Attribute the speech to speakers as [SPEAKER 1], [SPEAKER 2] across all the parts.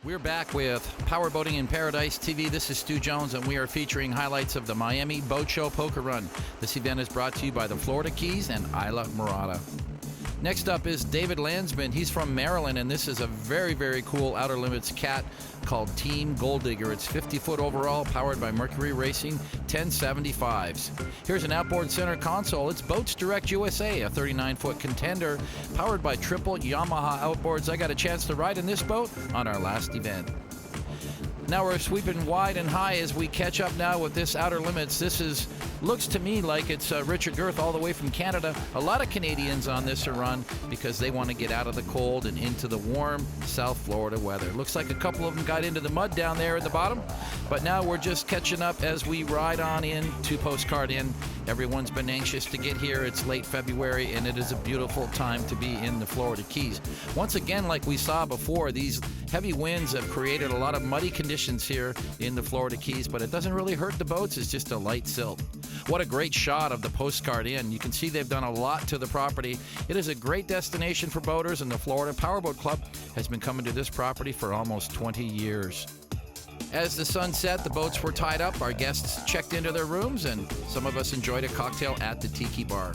[SPEAKER 1] We're back with Powerboating in Paradise TV. This is Stu Jones, and we are featuring highlights of the Miami Boat Show Poker Run. This event is brought to you by the Florida Keys and Isla Morada. Next up is David Landsman. He's from Maryland, and this is a very, very cool Outer Limits cat called Team Gold Digger. It's 50-foot overall, powered by Mercury Racing 1075s. Here's an outboard center console. It's Boats Direct USA, a 39-foot contender, powered by triple Yamaha outboards. I got a chance to ride in this boat on our last event. Now we're sweeping wide and high as we catch up now with this Outer Limits. This looks to me like it's Richard Girth all the way from Canada. A lot of Canadians on this run because they want to get out of the cold and into the warm South Florida weather. Looks like a couple of them got into the mud down there at the bottom, but now we're just catching up as we ride on in to Postcard INN. Everyone's been anxious to get here. It's late February, and it is a beautiful time to be in the Florida Keys. Once again, like we saw before, these heavy winds have created a lot of muddy conditions here in the Florida Keys, but it doesn't really hurt the boats. It's just a light silt. What a great shot of the Postcard INN. You can see they've done a lot to the property. It is a great destination for boaters, and the Florida Powerboat Club has been coming to this property for almost 20 years. As the sun set, the boats were tied up, our guests checked into their rooms, and some of us enjoyed a cocktail at the tiki bar.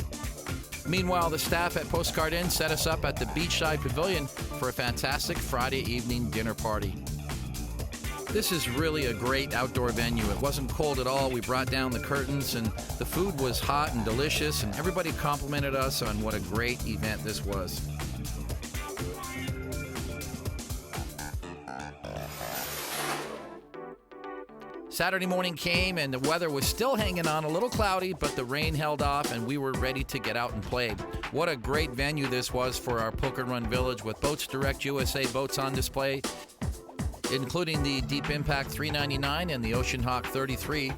[SPEAKER 1] Meanwhile, the staff at Postcard INN set us up at the beachside pavilion for a fantastic Friday evening dinner party. This is really a great outdoor venue. It wasn't cold at all. We brought down the curtains, and the food was hot and delicious, and everybody complimented us on what a great event this was. Saturday morning came, and the weather was still hanging on, a little cloudy, but the rain held off, and we were ready to get out and play. What a great venue this was for our Poker Run Village, with Boats Direct USA boats on display, including the Deep Impact 399 and the Ocean Hawk 33.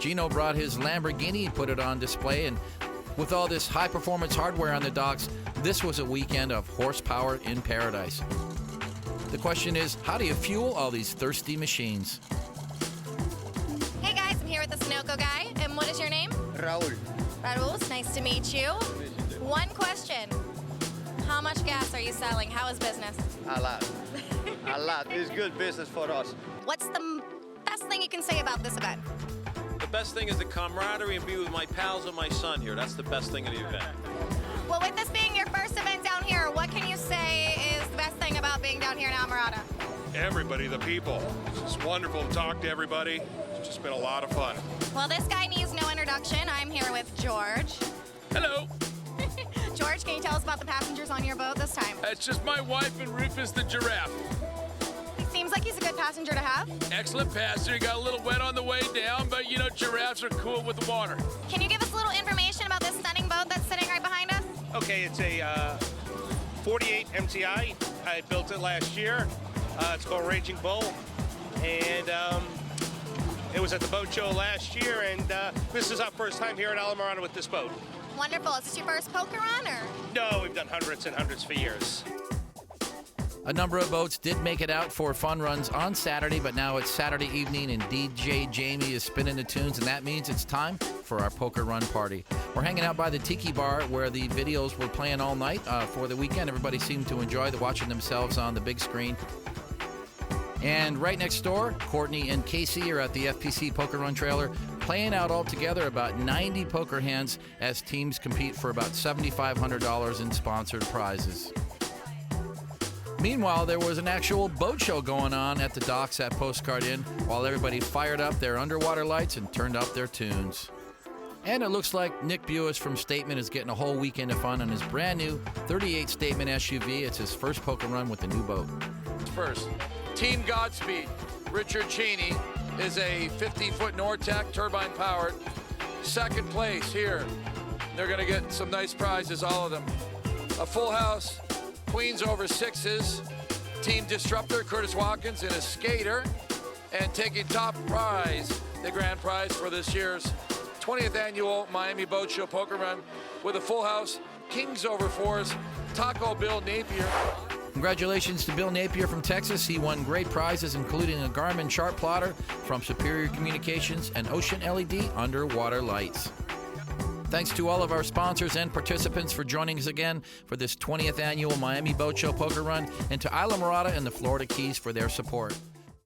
[SPEAKER 1] Gino brought his Lamborghini, put it on display, and with all this high-performance hardware on the docks, this was a weekend of horsepower in paradise. The question is, how do you fuel all these thirsty machines?
[SPEAKER 2] Hey guys, I'm here with the Sunoco guy, and what is your name?
[SPEAKER 3] Raul.
[SPEAKER 2] Raul, it's nice to meet you. One question. How much gas are you selling? How is business?
[SPEAKER 3] A lot. A lot. It's good business for us.
[SPEAKER 2] What's the best thing you can say about this event?
[SPEAKER 4] The best thing is the camaraderie and be with my pals and my son here. That's the best thing of the event.
[SPEAKER 2] Well, with this being your first event down here, what can you say is the best thing about being down here in Almirada?
[SPEAKER 5] Everybody, the people. It's just wonderful to talk to everybody. It's just been a lot of fun.
[SPEAKER 2] Well, this guy needs no introduction. I'm here with George.
[SPEAKER 5] Hello.
[SPEAKER 2] George, can you tell us about the passengers on your boat this time?
[SPEAKER 5] It's just my wife and Rufus the giraffe.
[SPEAKER 2] He seems like he's a good passenger to have.
[SPEAKER 5] Excellent passenger. He got a little wet on the way down, but you know, giraffes are cool with the water.
[SPEAKER 2] Can you give us a little information about this stunning boat that's sitting right behind us?
[SPEAKER 6] Okay, it's a 48 MTI. I built it last year. It's called Raging Bull, and it was at the boat show last year, and this is our first time here at Alamorada with this boat.
[SPEAKER 2] Wonderful. Is this your first poker run, or?
[SPEAKER 6] No, we've done hundreds and hundreds for years.
[SPEAKER 1] A number of boats did make it out for fun runs on Saturday, but now it's Saturday evening, and DJ Jamie is spinning the tunes, and that means it's time for our poker run party. We're hanging out by the tiki bar where the videos were playing all night for the weekend. Everybody seemed to enjoy watching themselves on the big screen. And right next door, Courtney and Casey are at the FPC Poker Run trailer, playing out altogether about 90 poker hands as teams compete for about $7,500 in sponsored prizes. Meanwhile, there was an actual boat show going on at the docks at Postcard INN while everybody fired up their underwater lights and turned up their tunes. And it looks like Nick Buis from Statement is getting a whole weekend of fun on his brand new 38 Statement SUV. It's his first poker run with the new boat.
[SPEAKER 7] First, Team Godspeed, Richard Cheney, is a 50-foot Nortec turbine-powered. Second place here. They're going to get some nice prizes, all of them. A full house, Queens over sixes. Team Disruptor, Curtis Watkins, in a skater. And taking top prize, the grand prize for this year's 20th annual Miami Boat Show Poker Run with a full house, Kings over fours, Taco Bill Napier.
[SPEAKER 1] Congratulations to Bill Napier from Texas. He won great prizes, including a Garmin chart plotter from Superior Communications and Ocean LED underwater lights. Thanks to all of our sponsors and participants for joining us again for this 20th annual Miami Boat Show Poker Run, and to Isla Morada and the Florida Keys for their support.